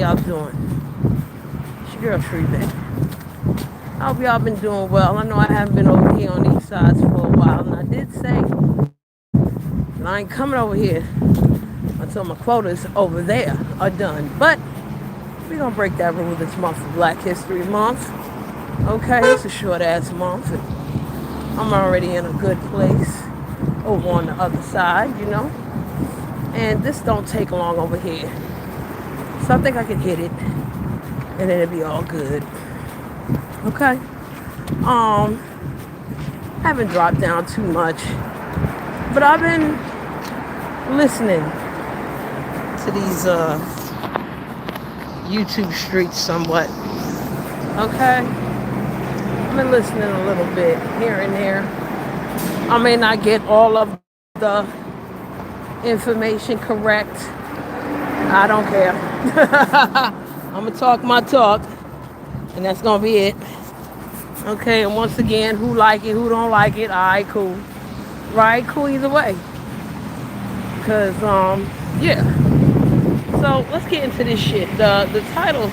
y'all doing? It's your girl Tree. I hope y'all been doing well. I know I haven't been over here on these sides for a while, and I did say that I ain't coming over here until my quotas over there are done. But we're gonna break that rule this month for Black History Month. Okay, it's a short ass month, and I'm already in a good place over on the other side. And this don't take long over here. So I think I can hit it and then it'll be all good. Okay. Haven't dropped down too much, but I've been listening to these YouTube streets somewhat. Okay. I've been listening a little bit here and there. I may not get all of the information correct. I don't care. I'm gonna talk my talk, and that's gonna be it. Okay, and once again, who like it, who don't like it, alright, cool. Right, cool either way. Cause yeah. So let's get into this shit. The title.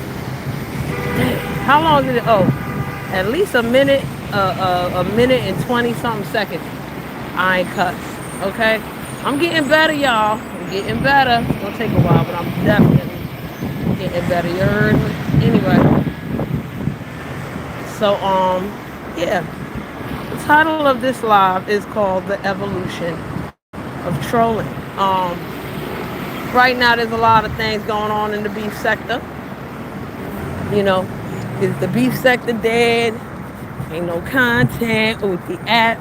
How long did it? Oh, at least a minute and 20 something seconds. I ain't cuss. Okay, I'm getting better, y'all. I'm getting better. It's gonna take a while, but I'm definitely getting better. You heard me? Anyway. So, yeah. The title of this live is called The Evolution of Trolling. Right now there's a lot of things going on in the beef sector. Is the beef sector dead? Ain't no content with the app.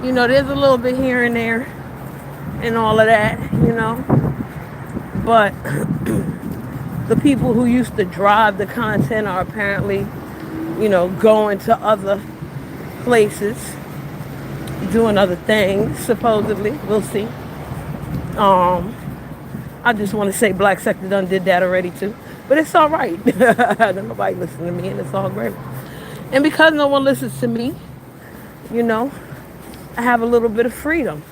There's a little bit here and there and all of that, But the people who used to drive the content are apparently going to other places, doing other things, supposedly. We'll see. I just want to say Black Sector done did that already too. But it's all right. Nobody listens to me, and it's all great. And because no one listens to me, I have a little bit of freedom.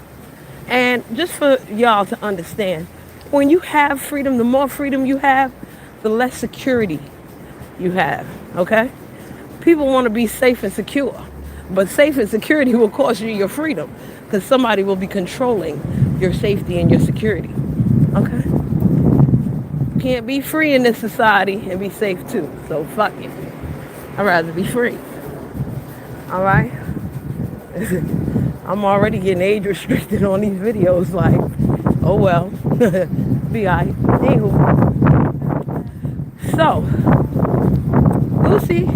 And just for y'all to understand, when you have freedom, the more freedom you have, the less security you have, okay? People want to be safe and secure, but safe and security will cost you your freedom because somebody will be controlling your safety and your security, okay? You can't be free in this society and be safe too, so fuck it. I'd rather be free, all right? I'm already getting age restricted on these videos, like, oh well, be alright. Anywho, so, Lucy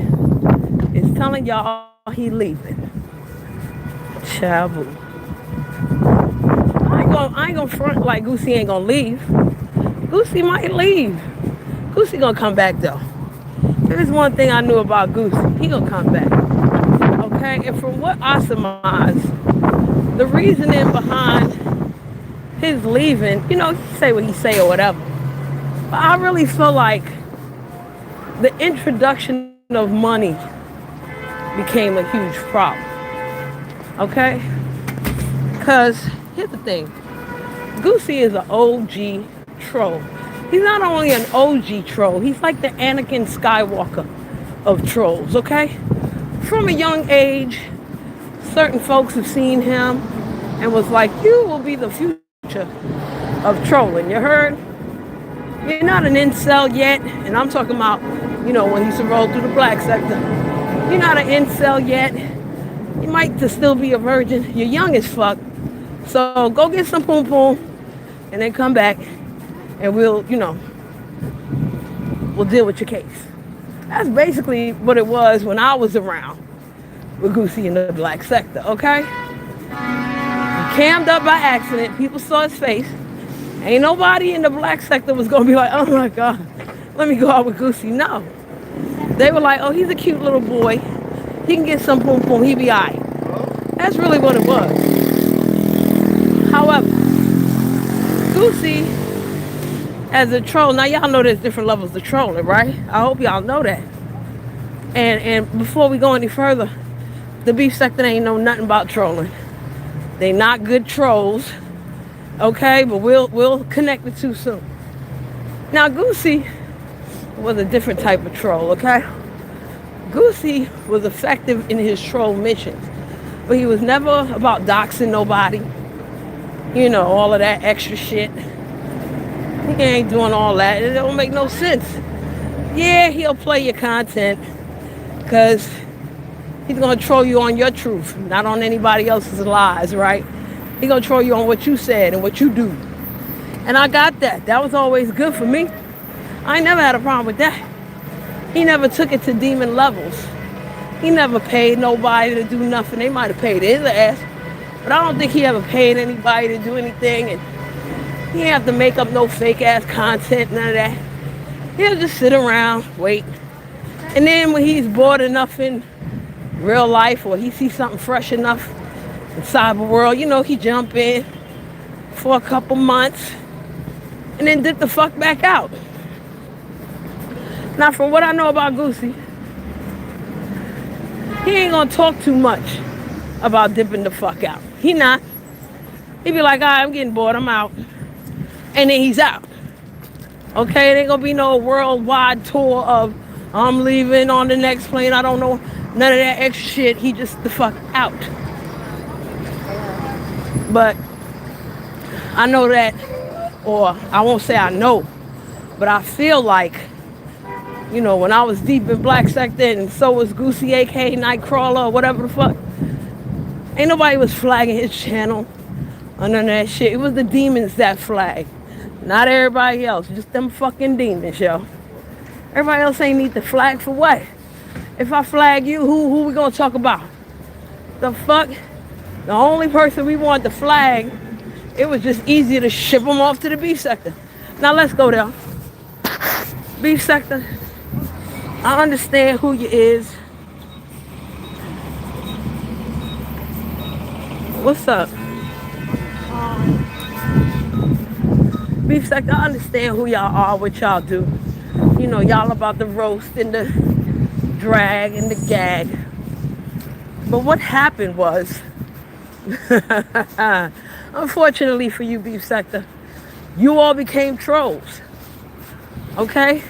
is telling y'all he leaving. Chabu. I ain't gonna front like Goosey ain't gonna leave. Goosey might leave. Goosey gonna come back though. There's one thing I knew about Goosey. He gonna come back. Okay? And from what I surmise, the reasoning behind his leaving, he say what he say or whatever. But I really feel like the introduction of money became a huge problem. Okay? Because here's the thing. Goosey is an OG troll. He's not only an OG troll, he's like the Anakin Skywalker of trolls, okay? From a young age, certain folks have seen him and was like, you will be the future of trolling, you heard? You're not an incel yet, and I'm talking about, when he used to roll through the Black Sector. You're not an incel yet. You might still be a virgin. You're young as fuck. So go get some poom poom and then come back and we'll deal with your case. That's basically what it was when I was around with Goosey in the Black Sector, okay? He cammed up by accident. People saw his face. Ain't nobody in the Black Sector was gonna be like, oh my God, let me go out with Goosey. No. They were like, oh, he's a cute little boy. He can get some poom poom, he be alright. That's really what it was. However, Goosey, as a troll, now y'all know there's different levels of trolling, right? I hope y'all know that. And before we go any further, the beef sector ain't know nothing about trolling. They not good trolls, okay? But we'll connect the two soon. Now Goosey was a different type of troll, okay? Goosey was effective in his troll missions, but he was never about doxing nobody. You know, all of that extra shit. He ain't doing all that. It don't make no sense. Yeah, he'll play your content because he's going to troll you on your truth, not on anybody else's lies, right? He's going to troll you on what you said and what you do. And I got that. That was always good for me. I ain't never had a problem with that. He never took it to demon levels. He never paid nobody to do nothing. They might have paid his ass, but I don't think he ever paid anybody to do anything. And he didn't have to make up no fake ass content, none of that. He'll just sit around, wait. And then when he's bored enough in real life, or he sees something fresh enough in cyber world, you know, he jump in for a couple months and then dip the fuck back out. Now, from what I know about Goosey, he ain't gonna talk too much about dipping the fuck out. He not. He be like, all right, I'm getting bored, I'm out. And then he's out. Okay, it ain't gonna be no worldwide tour of I'm leaving on the next plane. I don't know none of that extra shit. He just the fuck out. But I know that, or I won't say I know, but I feel like, you know, when I was deep in Black Sector and so was Goosey, aka Nightcrawler, or whatever the fuck, ain't nobody was flagging his channel or none of that shit. It was the demons that flagged. Not everybody else, just them fucking demons, yo. Everybody else ain't need to flag for what? If I flag you, who we gonna talk about? The fuck? The only person we want to flag, it was just easier to ship them off to the beef sector. Now let's go there. Beef sector, I understand who you is. What's up? Beef sector, I understand who y'all are, what y'all do. You know, y'all about the roast and the drag and the gag. But what happened was, unfortunately for you, Beef Sector, you all became trolls. Okay?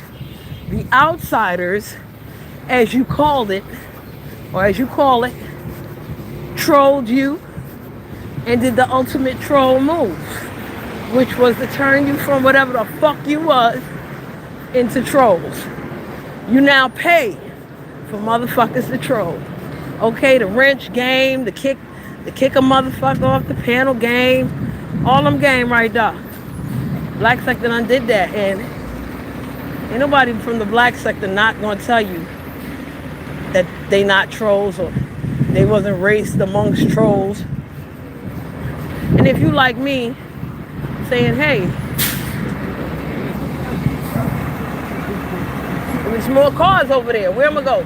The outsiders, as you called it, or as you call it, trolled you and did the ultimate troll move, which was to turn you from whatever the fuck you was into trolls. You now pay for motherfuckers to troll. Okay, the wrench game, the kick a motherfucker off the panel game, all them game right there. Black sector done did that, and ain't nobody from the black sector not gonna tell you that they not trolls or they wasn't raised amongst trolls. And if you like me, saying, hey, there's more cars over there. Where am I go?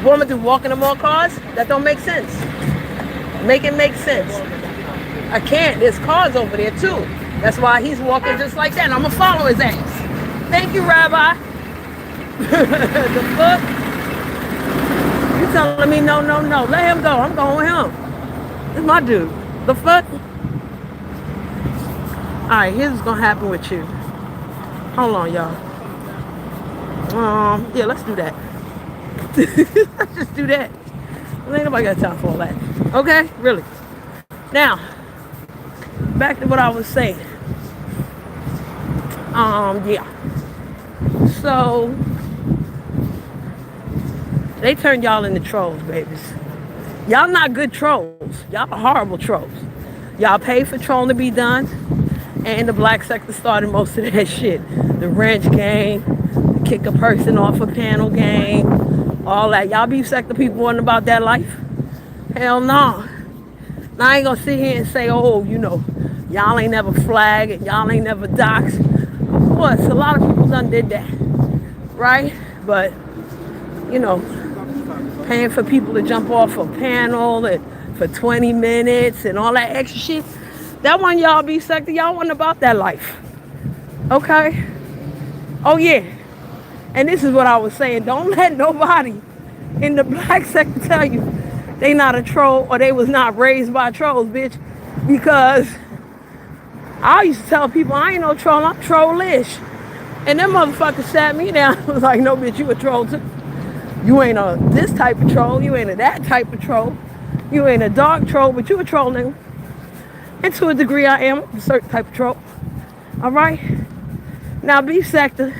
What am I do? Walk into more cars? That don't make sense. Make it make sense. I can't. There's cars over there too. That's why he's walking just like that. And I'm gonna follow his ass. Thank you, Rabbi. The fuck? You telling me no. Let him go. I'm going with him. It's my dude. The fuck? Alright, here's what's gonna happen with you. Hold on, y'all. Yeah, let's do that. Let's just do that. Ain't nobody got time for all that. Okay? Really. Now, back to what I was saying. Yeah. So, they turned y'all into trolls, babies. Y'all not good trolls. Y'all are horrible trolls. Y'all pay for trolling to be done. And the black sector started most of that shit. The wrench game, the kick a person off a panel game, all that. Y'all beef sector people wasn't about that life? Hell no. Now I ain't gonna sit here and say, oh, you know, y'all ain't never flagged and y'all ain't never doxed. Of course, a lot of people done did that, right? But, you know, paying for people to jump off a panel and for 20 minutes and all that extra shit, that one y'all beef sector, y'all wasn't about that life. Okay? Oh yeah. And this is what I was saying. Don't let nobody in the black sector tell you they not a troll or they was not raised by trolls, bitch. Because I used to tell people I ain't no troll, I'm trollish. And that motherfucker sat me down. I was like, no, bitch, you a troll too. You ain't a this type of troll. You ain't a that type of troll. You ain't a dark troll, but you a troll, nigga. And to a degree, I am a certain type of troll. All right? Now, beef sector,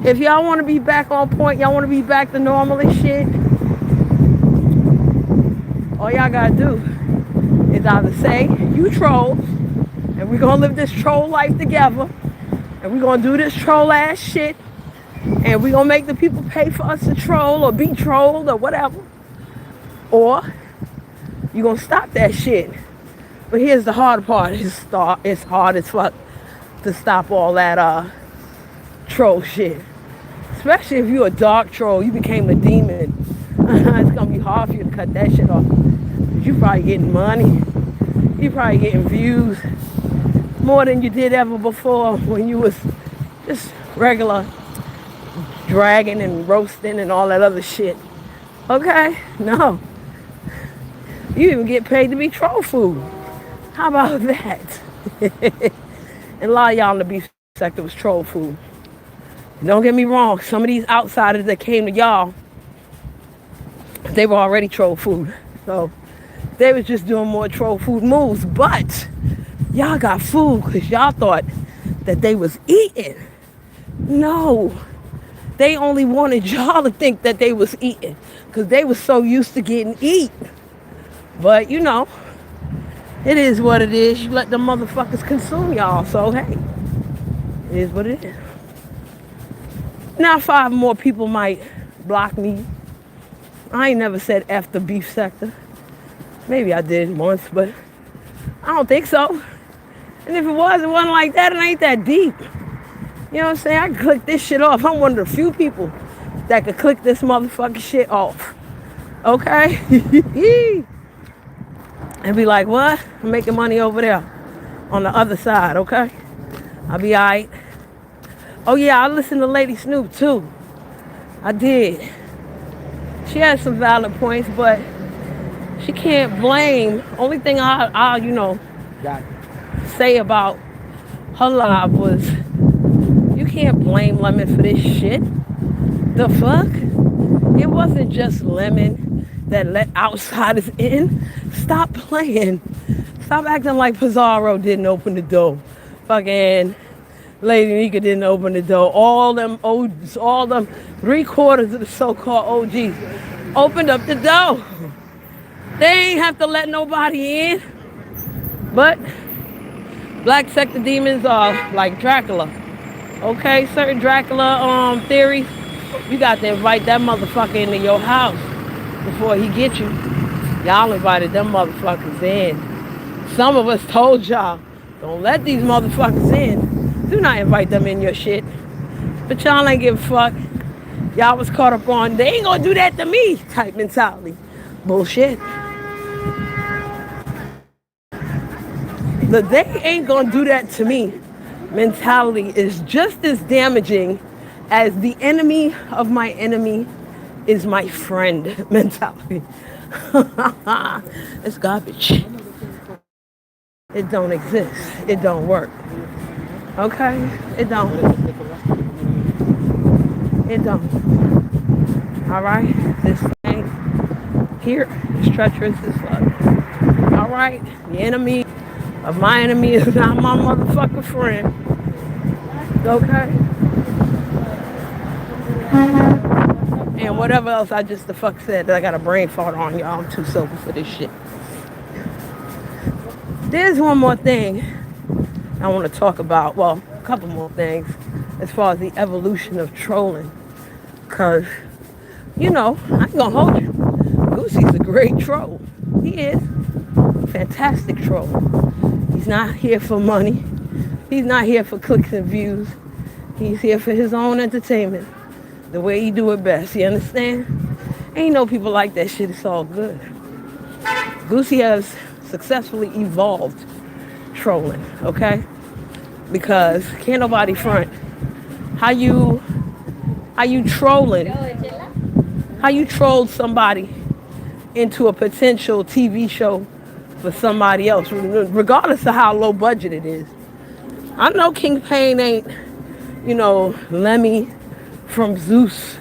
if y'all want to be back on point, y'all want to be back to normal and shit, all y'all got to do is either say, you trolls, and we're going to live this troll life together, and we're going to do this troll ass shit, and we're going to make the people pay for us to troll or be trolled or whatever. Or you're going to stop that shit. But here's the hard part. It's hard as fuck to stop all that troll shit. Especially if you're a dark troll, you became a demon. It's going to be hard for you to cut that shit off. You probably getting money. You probably getting views more than you did ever before when you was just regular dragging and roasting and all that other shit. Okay? No. You even get paid to be troll food. How about that? And a lot of y'all in the beef sector was troll food. Don't get me wrong. Some of these outsiders that came to y'all, they were already troll food. So they was just doing more troll food moves. But y'all got food because y'all thought that they was eating. No. They only wanted y'all to think that they was eating because they was so used to getting eat. But, you know, it is what it is. You let them motherfuckers consume y'all. So, hey, it is what it is. Now 5 more people might block me. I ain't never said F the beef sector. Maybe I did once, but I don't think so. And if it wasn't like that. It ain't that deep. You know what I'm saying? I can click this shit off. I'm one of the few people that could click this motherfucking shit off. Okay? And be like, what? I'm making money over there on the other side, okay? I'll be all right. Oh, yeah, I listened to Lady Snoop, too. I did. She had some valid points, but she can't blame. Only thing I say about her live was, you can't blame Lemon for this shit. The fuck? It wasn't just Lemon that let outsiders in. Stop playing. Stop acting like Pizarro didn't open the door. Fucking Lady Nika didn't open the door. All them 3/4 of the so-called OGs opened up the door. They ain't have to let nobody in. But black sector demons are like Dracula. Okay, certain Dracula theories, you got to invite that motherfucker into your house before he get you. Y'all invited them motherfuckers in. Some of us told y'all, don't let these motherfuckers in. Do not invite them in your shit. But y'all ain't give a fuck. Y'all was caught up on, they ain't gonna do that to me type mentality. Bullshit. The they ain't gonna do that to me mentality is just as damaging as the enemy of my enemy is my friend mentality. It's garbage. It don't exist. It don't work. Okay? It don't. It don't. Alright? This thing here is treacherous as fuck. Alright? The enemy of my enemy is not my motherfucking friend. Okay? And whatever else I just the fuck said that I got a brain fart on, y'all. I'm too sober for this shit. There's one more thing I want to talk about. Well, a couple more things as far as the evolution of trolling. Because, you know, I ain't gonna hold you. Goosey's a great troll. He is. Fantastic troll. He's not here for money. He's not here for clicks and views. He's here for his own entertainment. The way he do it best. You understand? Ain't no people like that shit. It's all good. Goosey has successfully evolved trolling, okay? Because can't nobody front. How you trolling? How you trolled somebody into a potential TV show for somebody else, regardless of how low budget it is. I know King Payne ain't Lemmy from Zeus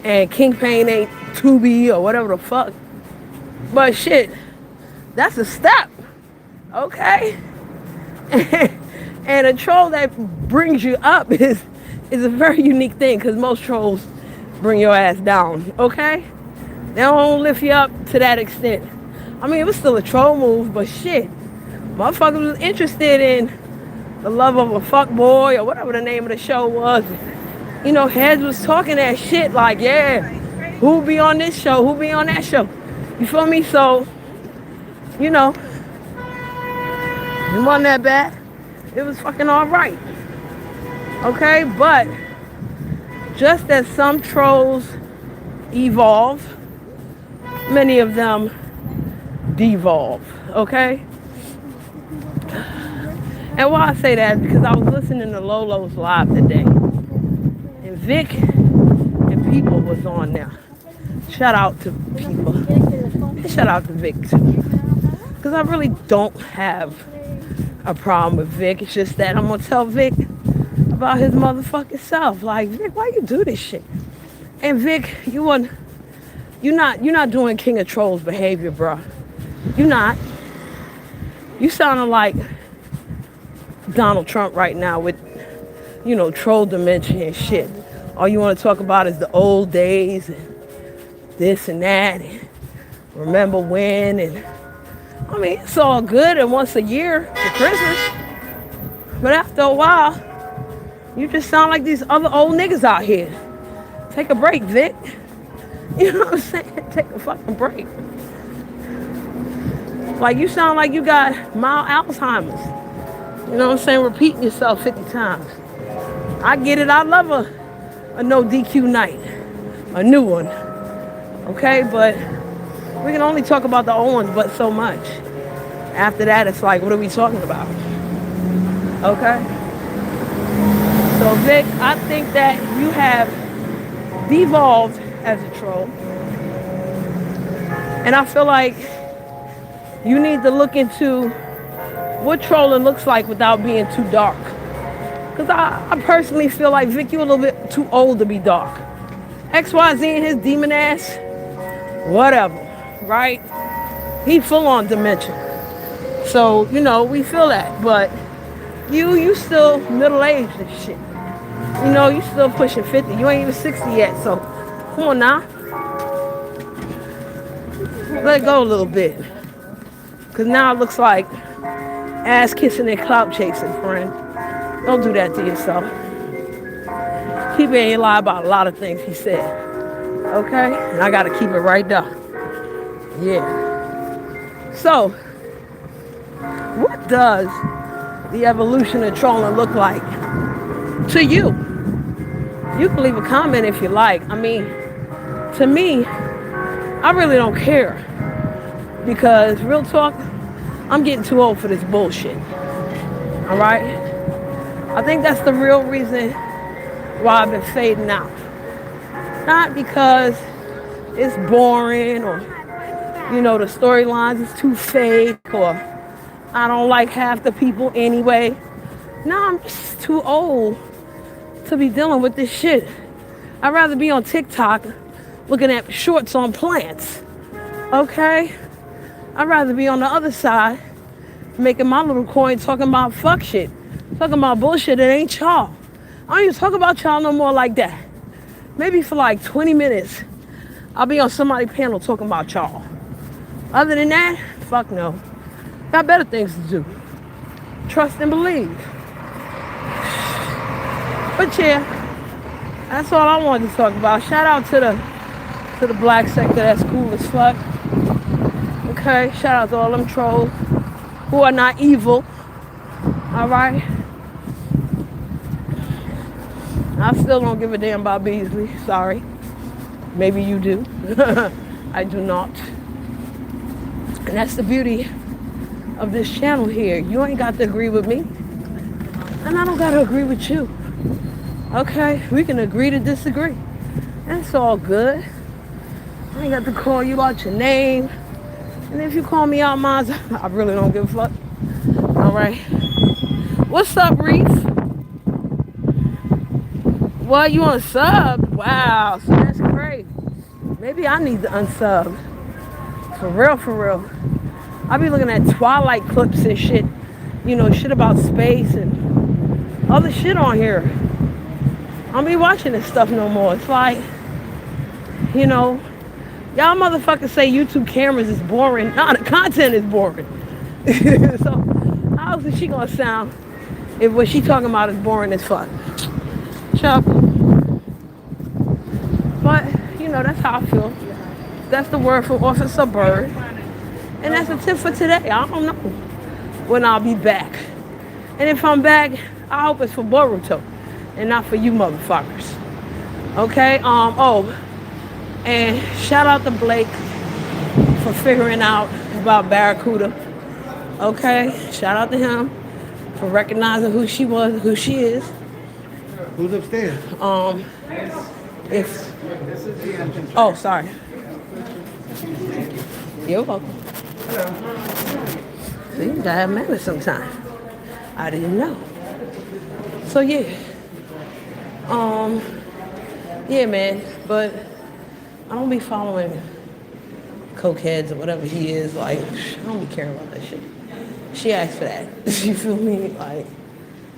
and Kingpin ain't Tubi or whatever the fuck. But shit, that's a step, okay? And a troll that brings you up is a very unique thing, because most trolls bring your ass down, okay? They don't lift you up to that extent. I mean, it was still a troll move, but shit, motherfuckers was interested in the love of a fuck boy or whatever the name of the show was. Heads was talking that shit like, yeah, who be on this show, who be on that show. You feel me? So, it wasn't that bad. It was fucking all right. Okay, but just as some trolls evolve, many of them devolve, okay? And why I say that is because I was listening to Lolo's live today, and Vic and People was on there. Shout out to People. And shout out to Vic too. Because I really don't have a problem with Vic. It's just that I'm gonna tell Vic about his motherfucking self. Like, Vic, why you do this shit? And Vic, you're not doing King of Trolls behavior, bro. You not. You sounding like Donald Trump right now with, troll dementia and shit. All you want to talk about is the old days and this and that and remember when, and I mean, it's all good and once a year for Christmas, but after a while you just sound like these other old niggas out here. Take a break, Vic. You know what I'm saying? Take a fucking break. Like, you sound like you got mild Alzheimer's. You know what I'm saying? Repeating yourself 50 times. I get it. I love a no DQ night. A new one. Okay? But we can only talk about the old ones but so much. After that, it's like, what are we talking about? Okay? So, Vic, I think that you have devolved as a troll. And I feel like you need to look into what trolling looks like without being too dark. Because I personally feel like, Vic, you're a little bit too old to be dark. XYZ and his demon ass, whatever, right? He full on dementia. So, we feel that. But you still middle-aged and shit. You still pushing 50. You ain't even 60 yet, so come on now. Let it go a little bit. Because now it looks like ass kissing and clout chasing, friend. Don't do that to yourself. People ain't lie about a lot of things he said. Okay? And I gotta keep it right there. Yeah. So, what does the evolution of trolling look like to you? You can leave a comment if you like. I mean, to me, I really don't care. Because, real talk, I'm getting too old for this bullshit. Alright? I think that's the real reason why I've been fading out. Not because it's boring or, the storylines is too fake or I don't like half the people anyway. No, I'm just too old to be dealing with this shit. I'd rather be on TikTok looking at shorts on plants. Okay? I'd rather be on the other side making my little coin talking about fuck shit. Talking about bullshit that ain't y'all. I don't even talk about y'all no more like that. Maybe for like 20 minutes, I'll be on somebody's panel talking about y'all. Other than that, fuck no. Got better things to do. Trust and believe. But yeah, that's all I wanted to talk about. Shout out to the black sector that's cool as fuck. Okay, shout out to all them trolls who are not evil. Alright? I still don't give a damn about Beasley. Sorry. Maybe you do. I do not. And that's the beauty of this channel here. You ain't got to agree with me. And I don't got to agree with you. Okay? We can agree to disagree. And it's all good. I ain't got to call you out your name. And if you call me out mine, I really don't give a fuck. Alright? What's up, Reese? Well, you unsub? Wow, so that's crazy. Maybe I need to unsub. For real, for real. I be looking at Twilight clips and shit. You know, shit about space and other shit on here. I don't be watching this stuff no more. It's like, you know, y'all motherfuckers say YouTube cameras is boring. Nah, the content is boring. So how is she gonna sound if what she talking about is boring as fuck? Chuck. But, you know, that's how I feel. That's the word for Officer Bird. And that's a tip for today. I don't know when I'll be back. And if I'm back, I hope it's for Boruto and not for you motherfuckers. Okay? And shout out to Blake for figuring out about Barracuda. Okay? Shout out to him for recognizing who she was, who she is. Who's upstairs? If oh, sorry. You're welcome. See, you gotta have manners sometime. I didn't know. So yeah. Yeah, man. But I don't be following cokeheads or whatever he is. Like, I don't be caring about that shit. She asked for that. You feel me? Like,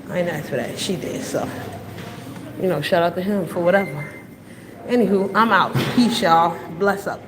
I ain't asked for that. She did. So, you know, shout out to him for whatever. Anywho, I'm out. Peace, y'all. Bless up.